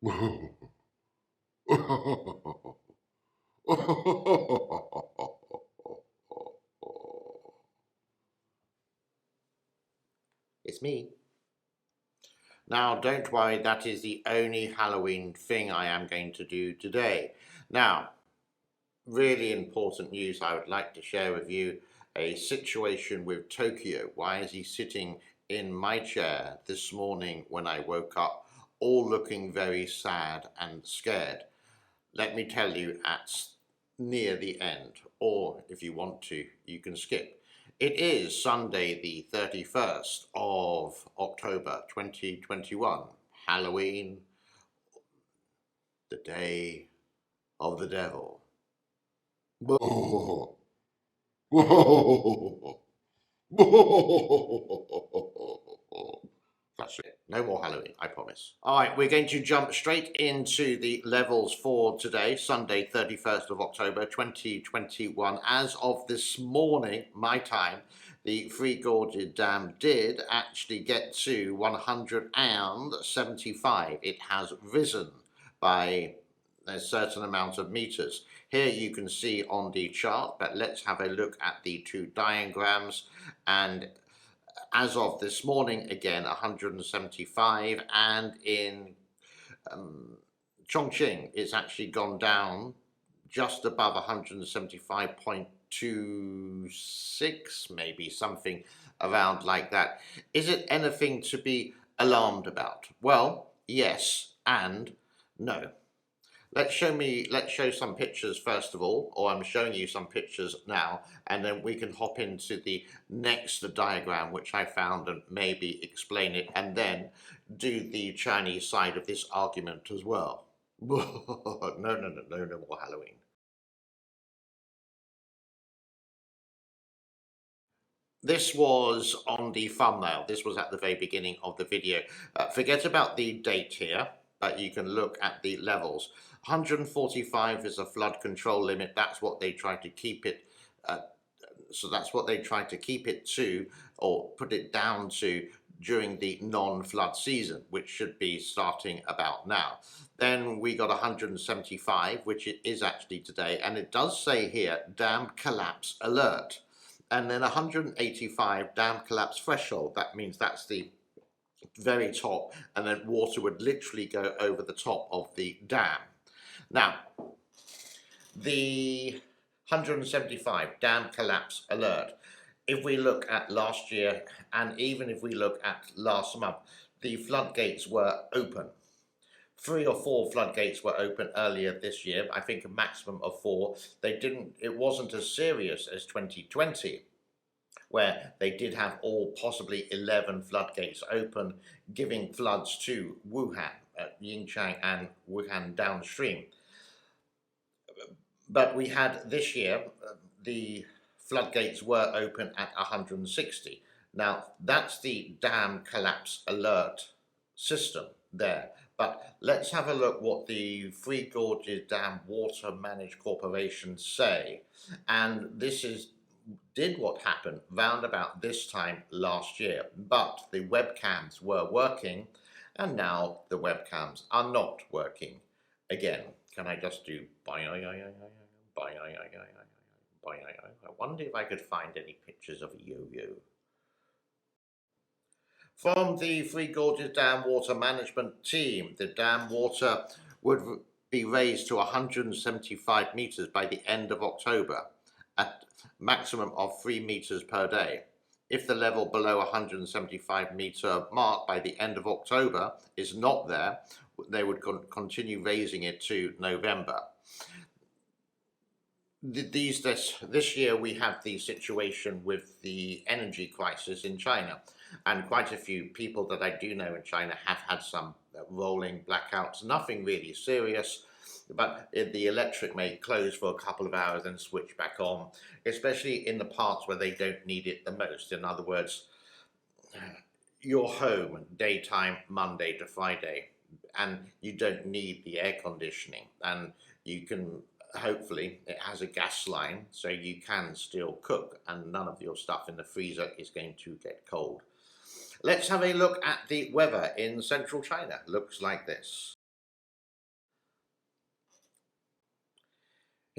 It's me. Now, don't worry, that is the only Halloween thing I am going to do today. Now, really important news I would like to share with you, a situation with Tokyo. Why is he sitting in my chair this morning when I woke up, all looking very sad and scared? Let me tell you at near the end, or if you want to, you can skip. It is Sunday, the 31st of October 2021, Halloween, the day of the devil. That's it. No more Halloween, I promise. All right, we're going to jump straight into the levels for today, Sunday, 31st of October, 2021. As of this morning, my time, the Three Gorges Dam did actually get to 175. It has risen by a certain amount of meters. Here you can see on the chart, but let's have a look at the two diagrams. And as of this morning, again, 175, and in Chongqing, it's actually gone down just above 175.26, maybe something around like that. Is it anything to be alarmed about? Well, yes and no. Let's show some pictures first of all, or I'm showing you some pictures now, and then we can hop into the next diagram which I found and maybe explain it, and then do the Chinese side of this argument as well. No more Halloween. This was on the thumbnail. This was at the very beginning of the video. Forget about the date here, but you can look at the levels. 145 is a flood control limit. That's what they try to keep it. So that's what they try to keep it to, or put it down to, during the non-flood season, which should be starting about now. Then we got 175, which it is actually today, and it does say here, dam collapse alert. And then 185, dam collapse threshold. That means that's the very top, and then water would literally go over the top of the dam. Now, the 175, dam collapse alert. If we look at last year, and even if we look at last month, the floodgates were open. 3 or 4 floodgates were open earlier this year. I think a maximum of 4. It wasn't as serious as 2020, where they did have all possibly 11 floodgates open, giving floods to Wuhan, Yingchang and Wuhan downstream. But we had this year, the floodgates were open at 160. Now, that's the dam collapse alert system there. But let's have a look what the Three Gorges Dam Water Management Corporation say. And this did what happened round about this time last year. But the webcams were working, and now the webcams are not working again. Can I just do I wonder if I could find any pictures of a yo-yo. From the Three Gorges Dam Water Management team, the dam water would be raised to 175 metres by the end of October, at maximum of 3 metres per day. If the level below 175 metre mark by the end of October is not there, they would continue raising it to November. This year we have the situation with the energy crisis in China, and quite a few people that I do know in China have had some rolling blackouts. Nothing really serious, but the electric may close for a couple of hours and switch back on, especially in the parts where they don't need it the most. In other words, you're home daytime, Monday to Friday, and you don't need the air conditioning, and you can, hopefully it has a gas line, so you can still cook, and none of your stuff in the freezer is going to get cold. Let's have a look at the weather in central China. Looks like this.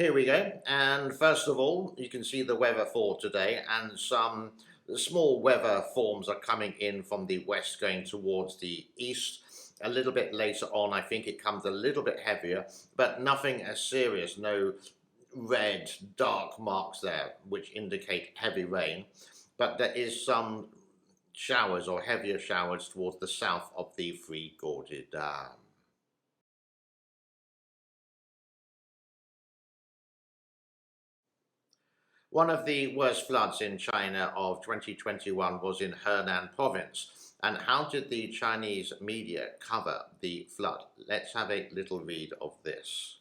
Here we go. And first of all, you can see the weather for today, and some small weather forms are coming in from the west going towards the east. A little bit later on, I think it comes a little bit heavier, but nothing as serious. No red dark marks there, which indicate heavy rain. But there is some showers or heavier showers towards the south of the Three Gorges Dam. One of the worst floods in China of 2021 was in Henan province. And how did the Chinese media cover the flood? Let's have a little read of this.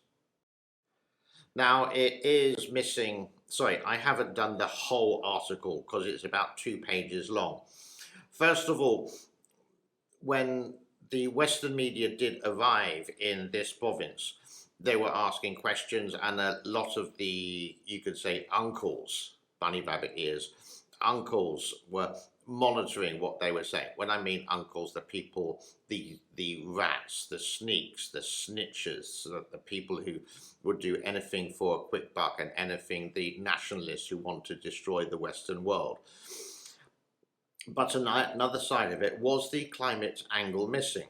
Now, it is missing, sorry, I haven't done the whole article because it's about 2 pages long. First of all, when the Western media did arrive in this province, they were asking questions, and a lot of the, you could say, uncles, bunny rabbit ears, uncles were monitoring what they were saying. When I mean uncles, the people, the rats, the sneaks, the snitchers, the people who would do anything for a quick buck, and anything, the nationalists who want to destroy the Western world. But another side of it was the climate angle missing.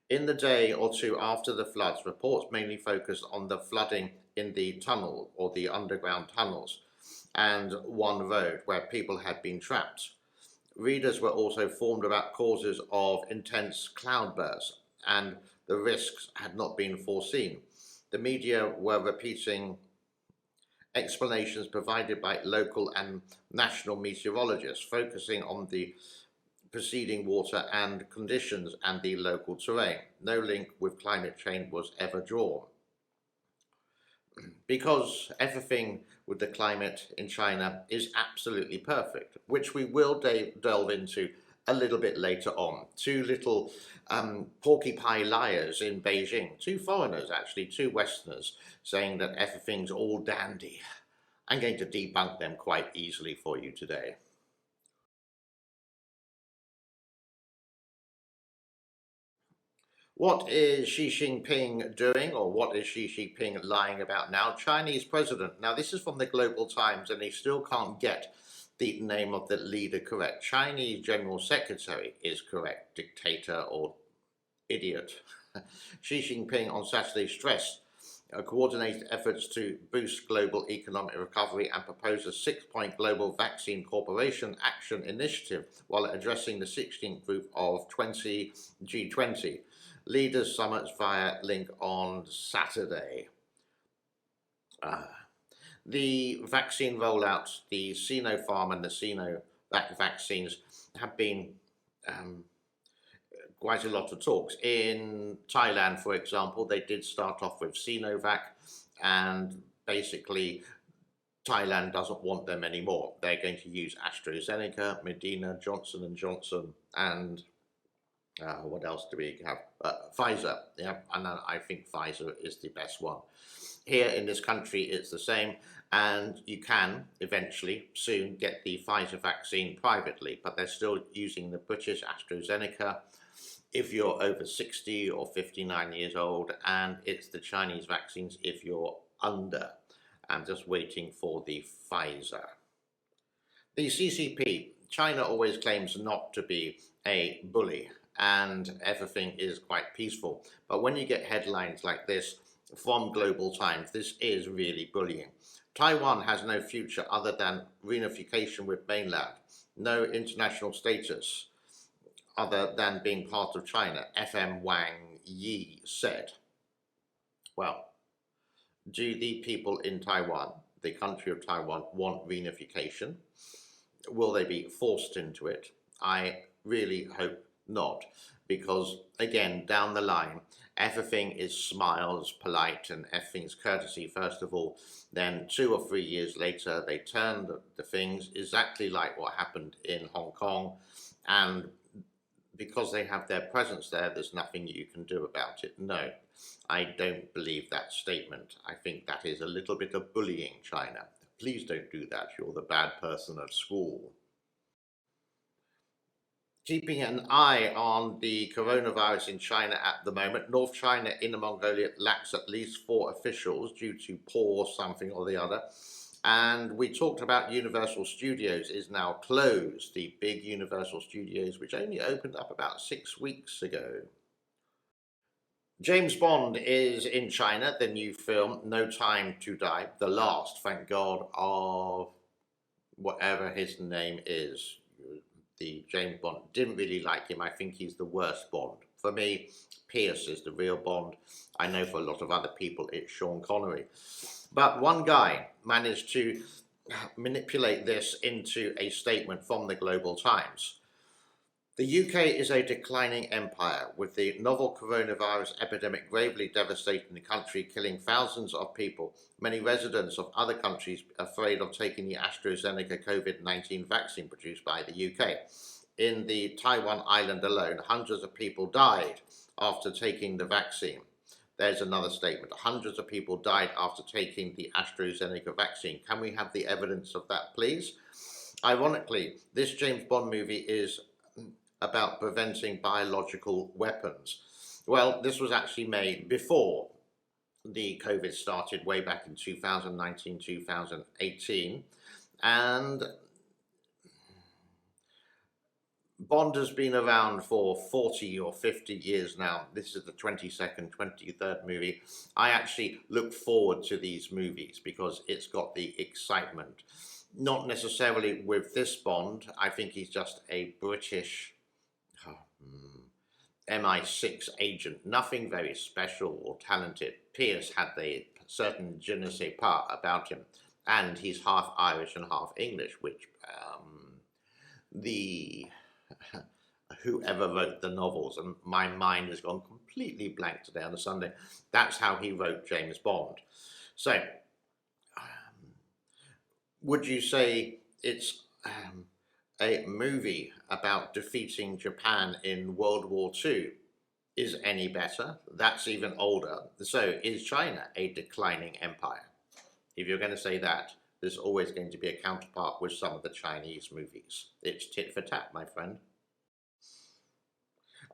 In the day or two after the floods, reports mainly focused on the flooding in the tunnel or the underground tunnels and one road where people had been trapped. Readers were also informed about causes of intense cloudbursts, and the risks had not been foreseen. The media were repeating explanations provided by local and national meteorologists, focusing on the preceding water and conditions and the local terrain. No link with climate change was ever drawn. Because everything with the climate in China is absolutely perfect, which we will delve into a little bit later on. Two little porcupine liars in Beijing, two foreigners actually, two Westerners, saying that everything's all dandy. I'm going to debunk them quite easily for you today. What is Xi Jinping doing, or what is Xi Jinping lying about now? Chinese president. Now, this is from the Global Times, and he still can't get the name of the leader correct. Chinese General Secretary is correct. Dictator or idiot. Xi Jinping on Saturday stressed coordinated efforts to boost global economic recovery and proposed a 6-point global vaccine cooperation action initiative while addressing the 16th group of 20 G20 leaders summits via link on Saturday. The vaccine rollout, the Sinopharm and the Sinovac vaccines have been quite a lot of talks. In Thailand, for example, they did start off with Sinovac, and basically Thailand doesn't want them anymore. They're going to use AstraZeneca, Medina, Johnson & Johnson, and what else do we have? Pfizer, yeah, and I think Pfizer is the best one. Here in this country, it's the same, and you can eventually soon get the Pfizer vaccine privately, but they're still using the British AstraZeneca if you're over 60 or 59 years old, and it's the Chinese vaccines if you're under. I'm just waiting for the Pfizer. The CCP, China always claims not to be a bully, and everything is quite peaceful. But when you get headlines like this from Global Times, this is really bullying. Taiwan has no future other than reunification with mainland, no international status other than being part of China, FM Wang Yi said. Well, do the people in Taiwan, the country of Taiwan, want reunification? Will they be forced into it? I really hope not, because again, down the line, everything is smiles, polite, and everything's courtesy first of all. Then 2 or 3 years later, they turn the things exactly like what happened in Hong Kong, and because they have their presence there, there's nothing you can do about it. No, I don't believe that statement. I think that is a little bit of bullying, China. Please don't do that. You're the bad person at school. keeping an eye on the coronavirus in China at the moment. North China, Inner Mongolia lacks at least 4 officials due to poor something or the other. And we talked about Universal Studios is now closed, the big Universal Studios, which only opened up about 6 weeks ago. James Bond is in China, the new film, No Time to Die, the last, thank God, of whatever his name is. The James Bond, didn't really like him. I think he's the worst Bond. For me, Pierce is the real Bond. I know for a lot of other people it's Sean Connery. But one guy managed to manipulate this into a statement from the Global Times. The UK is a declining empire, with the novel coronavirus epidemic gravely devastating the country, killing thousands of people. Many residents of other countries are afraid of taking the AstraZeneca COVID-19 vaccine produced by the UK. In the Taiwan island alone, hundreds of people died after taking the vaccine. There's another statement. Hundreds of people died after taking the AstraZeneca vaccine. Can we have the evidence of that, please? Ironically, this James Bond movie is about preventing biological weapons. Well, this was actually made before the COVID started, way back in 2019, 2018. And Bond has been around for 40 or 50 years now. This is the 22nd, 23rd movie. I actually look forward to these movies because it's got the excitement. Not necessarily with this Bond. I think he's just a British MI6 agent. Nothing very special or talented. Pierce had a certain je ne sais pas about him. And he's half Irish and half English, which whoever wrote the novels, and my mind has gone completely blank today on a Sunday, that's how he wrote James Bond. So, would you say it's a movie about defeating Japan in World War II is any better? That's even older. So, is China a declining empire? If you're going to say that, there's always going to be a counterpart with some of the Chinese movies. It's tit for tat, my friend.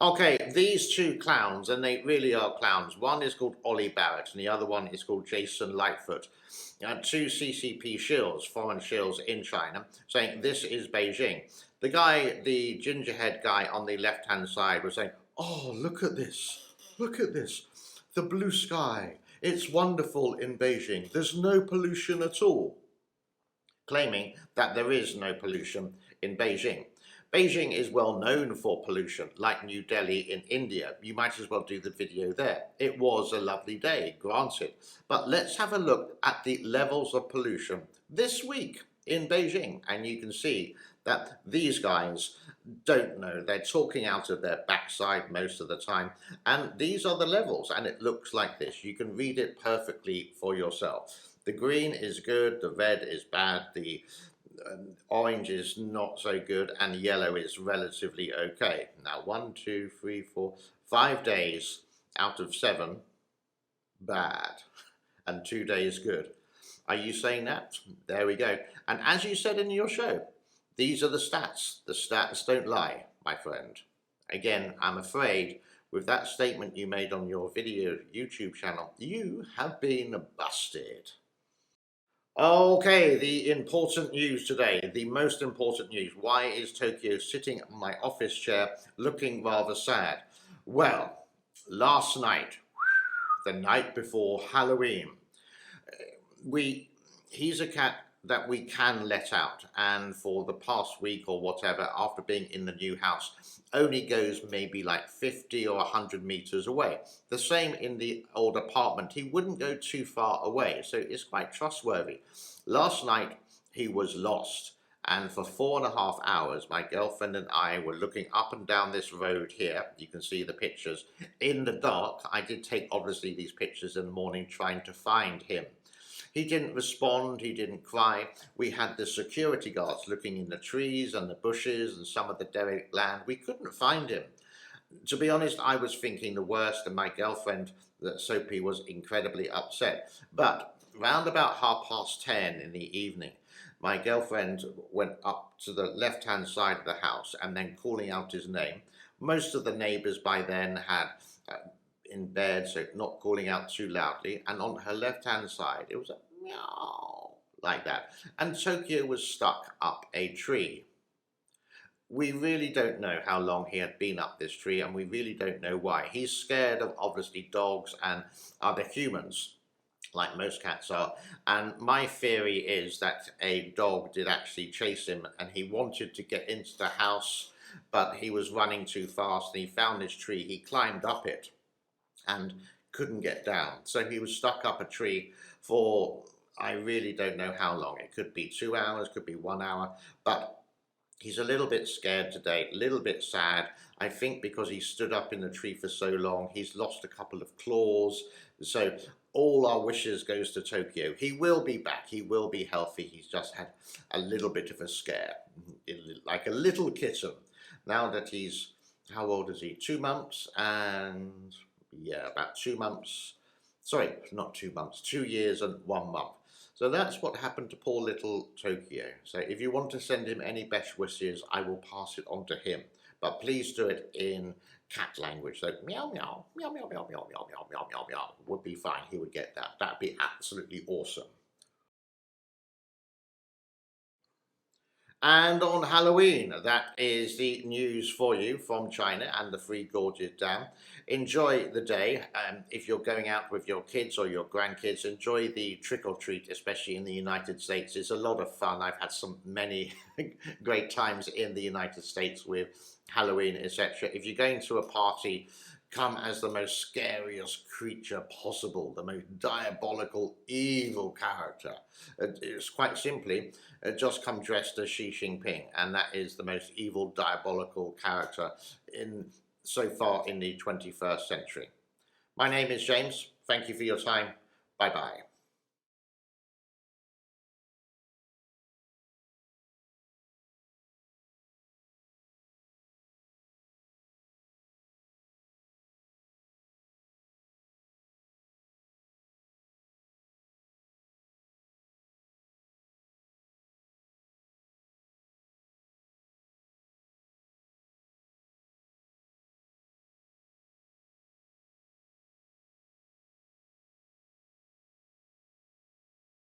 Okay, these two clowns, and they really are clowns. One is called Ollie Barrett, and the other one is called Jason Lightfoot. Two CCP shills, foreign shills in China, saying this is Beijing. The guy, the gingerhead guy on the left-hand side was saying, oh, look at this, the blue sky. It's wonderful in Beijing. There's no pollution at all. Claiming that there is no pollution in Beijing. Beijing is well known for pollution, like New Delhi in India. You might as well do the video there. It was a lovely day, granted. But let's have a look at the levels of pollution this week in Beijing. And you can see that these guys don't know. They're talking out of their backside most of the time. And these are the levels, and it looks like this. You can read it perfectly for yourself. The green is good, the red is bad, the orange is not so good, and yellow is relatively okay. Now 1, 2, 3, 4, 5 days out of 7 bad, and 2 days good. Are you saying that? There we go. And as you said in your show, these are the stats. The stats don't lie, my friend. Again, I'm afraid with that statement you made on your video YouTube channel, you have been busted. Okay, the important news today, the most important news. Why is Tokyo sitting in my office chair looking rather sad? Well, last night, the night before Halloween, he's a cat that we can let out, and for the past week or whatever, after being in the new house, only goes maybe like 50 or 100 meters away. The same in the old apartment. He wouldn't go too far away, so it's quite trustworthy. Last night, he was lost, and for 4.5 hours, my girlfriend and I were looking up and down this road here. You can see the pictures. In the dark, I did take, obviously, these pictures in the morning, trying to find him. He didn't respond, he didn't cry. We had the security guards looking in the trees and the bushes and some of the derelict land. We couldn't find him. To be honest, I was thinking the worst, and my girlfriend, Sophie, was incredibly upset. But round about 10:30 in the evening, my girlfriend went up to the left-hand side of the house and then calling out his name. Most of the neighbours by then had in bed, so not calling out too loudly. And on her left-hand side, it was a meow like that. And Tokyo was stuck up a tree. We really don't know how long he had been up this tree, and we really don't know why. He's scared of obviously dogs and other humans, like most cats are. And my theory is that a dog did actually chase him, and he wanted to get into the house, but he was running too fast, and he found this tree. He climbed up it and couldn't get down. So he was stuck up a tree for, I really don't know how long. It could be 2 hours, could be 1 hour, but he's a little bit scared today, a little bit sad. I think because he stood up in the tree for so long, he's lost a couple of claws. So all our wishes goes to Tokyo. He will be back. He will be healthy. He's just had a little bit of a scare, like a little kitten. Now that he's, how old is he? 2 months and, yeah, about 2 months. Sorry, not 2 months, 2 years and 1 month. So that's what happened to poor little Tokyo. So if you want to send him any best wishes, I will pass it on to him. But please do it in cat language. So meow meow, meow meow meow meow meow meow meow meow meow would be fine. He would get that. That'd be absolutely awesome. And on Halloween, that is the news for you from China and the Three Gorges Dam. Enjoy the day. If you're going out with your kids or your grandkids, enjoy the trick or treat, especially in the United States. It's a lot of fun. I've had many great times in the United States with Halloween, etc. If you're going to a party, come as the most scariest creature possible, the most diabolical, evil character. It's quite simply, just come dressed as Xi Jinping, and that is the most evil, diabolical character so far in the 21st century. My name is James. Thank you for your time. Bye-bye.